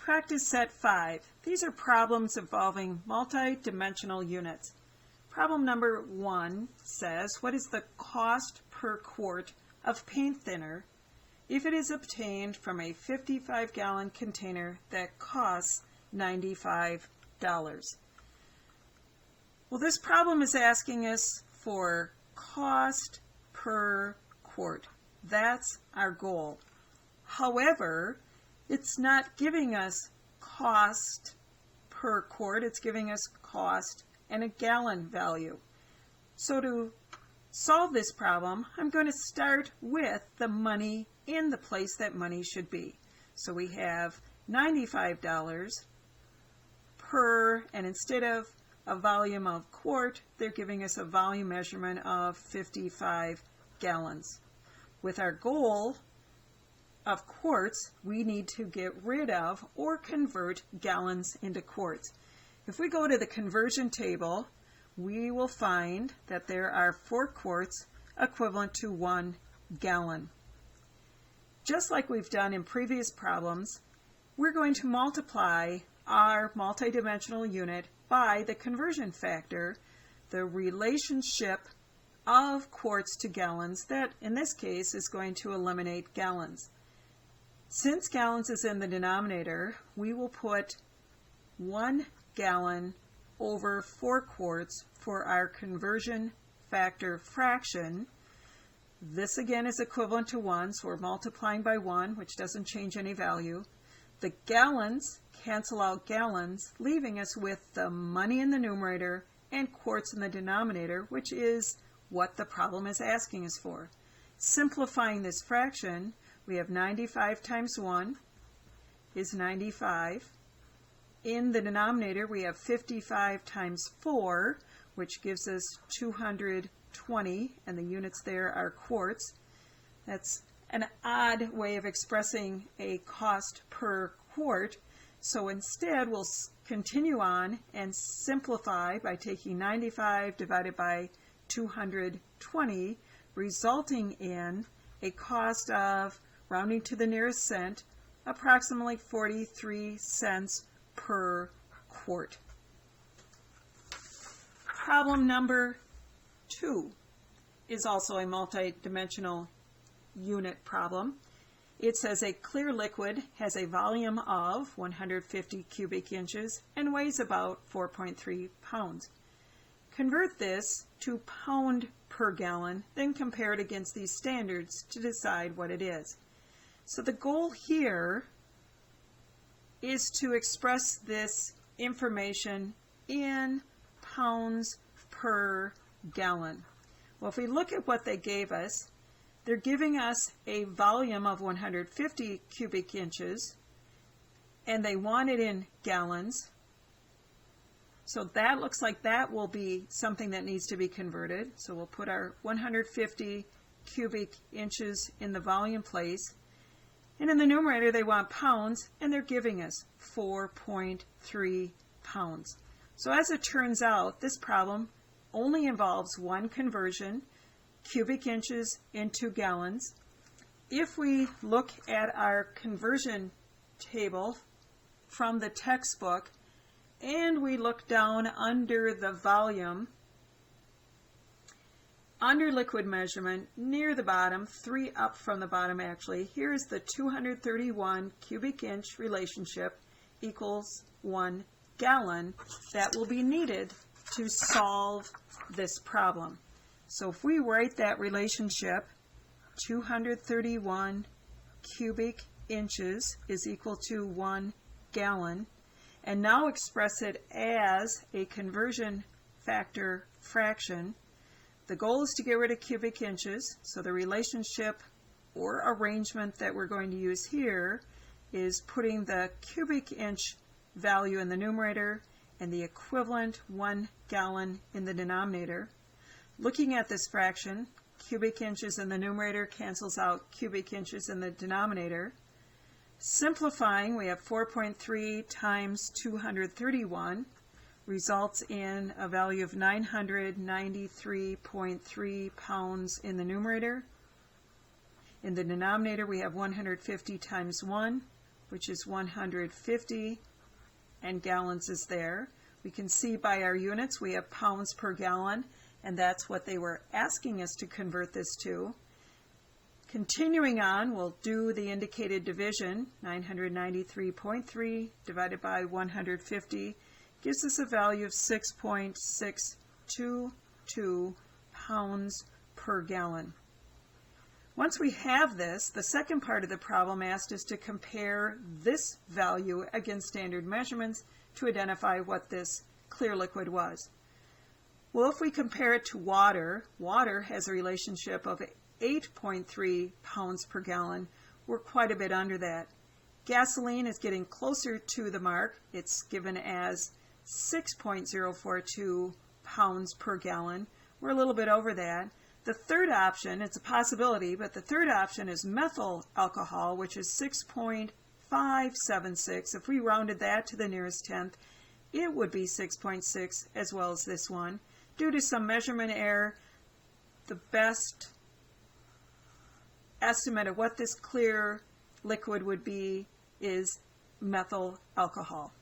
Practice set 5. These are problems involving multi-dimensional units. Problem number 1 says, what is the cost per quart of paint thinner if it is obtained from a 55-gallon container that costs $95? Well, this problem is asking us for cost per quart. That's our goal. However, it's not giving us cost per quart, it's giving us cost and a gallon value. So to solve this problem, I'm going to start with the money in the place that money should be. So we have $95 per, and instead of a volume of quart, they're giving us a volume measurement of 55 gallons. With our goal of quarts, we need to get rid of or convert gallons into quarts. If we go to the conversion table, we will find that there are 4 quarts equivalent to 1 gallon. Just like we've done in previous problems, we're going to multiply our multidimensional unit by the conversion factor, the relationship of quarts to gallons that in this case is going to eliminate gallons. Since gallons is in the denominator, we will put 1 gallon over 4 quarts for our conversion factor fraction. This again is equivalent to 1, so we're multiplying by 1, which doesn't change any value. The gallons cancel out gallons, leaving us with the money in the numerator and quarts in the denominator, which is what the problem is asking us for. Simplifying this fraction, we have 95 times 1 is 95. In the denominator, we have 55 times 4, which gives us 220, and the units there are quarts. That's an odd way of expressing a cost per quart. So instead, we'll continue on and simplify by taking 95 divided by 220, resulting in a cost of, rounding to the nearest cent, approximately 43 cents per quart. Problem number 2 is also a multi-dimensional unit problem. It says a clear liquid has a volume of 150 cubic inches and weighs about 4.3 pounds. Convert this to pound per gallon, then compare it against these standards to decide what it is. So the goal here is to express this information in pounds per gallon. Well, if we look at what they gave us, they're giving us a volume of 150 cubic inches, and they want it in gallons. So that looks like that will be something that needs to be converted. So we'll put our 150 cubic inches in the volume place. And in the numerator, they want pounds, and they're giving us 4.3 pounds. So as it turns out, this problem only involves one conversion, cubic inches into gallons. If we look at our conversion table from the textbook, and we look down under the volume, under liquid measurement, near the bottom, 3 up from the bottom actually, here's the 231 cubic inch relationship equals 1 gallon that will be needed to solve this problem. So if we write that relationship, 231 cubic inches is equal to 1 gallon, and now express it as a conversion factor fraction. The goal is to get rid of cubic inches, so the relationship or arrangement that we're going to use here is putting the cubic inch value in the numerator and the equivalent 1 gallon in the denominator. Looking at this fraction, cubic inches in the numerator cancels out cubic inches in the denominator. Simplifying, we have 4.3 times 231 results in a value of 993.3 pounds in the numerator. In the denominator, we have 150 times 1, which is 150, and gallons is there. We can see by our units we have pounds per gallon, and that's what they were asking us to convert this to. Continuing on, we'll do the indicated division. 993.3 divided by 150 gives us a value of 6.622 pounds per gallon. Once we have this, the second part of the problem asked us to compare this value against standard measurements to identify what this clear liquid was. Well, if we compare it to water, water has a relationship of 8.3 pounds per gallon. We're quite a bit under that. Gasoline is getting closer to the mark. It's given as 6.042 pounds per gallon. We're a little bit over that. The third option, it's a possibility, but the third option is methyl alcohol, which is 6.576. If we rounded that to the nearest tenth, it would be 6.6 as well as this one. Due to some measurement error, the best estimate of what this clear liquid would be is methyl alcohol.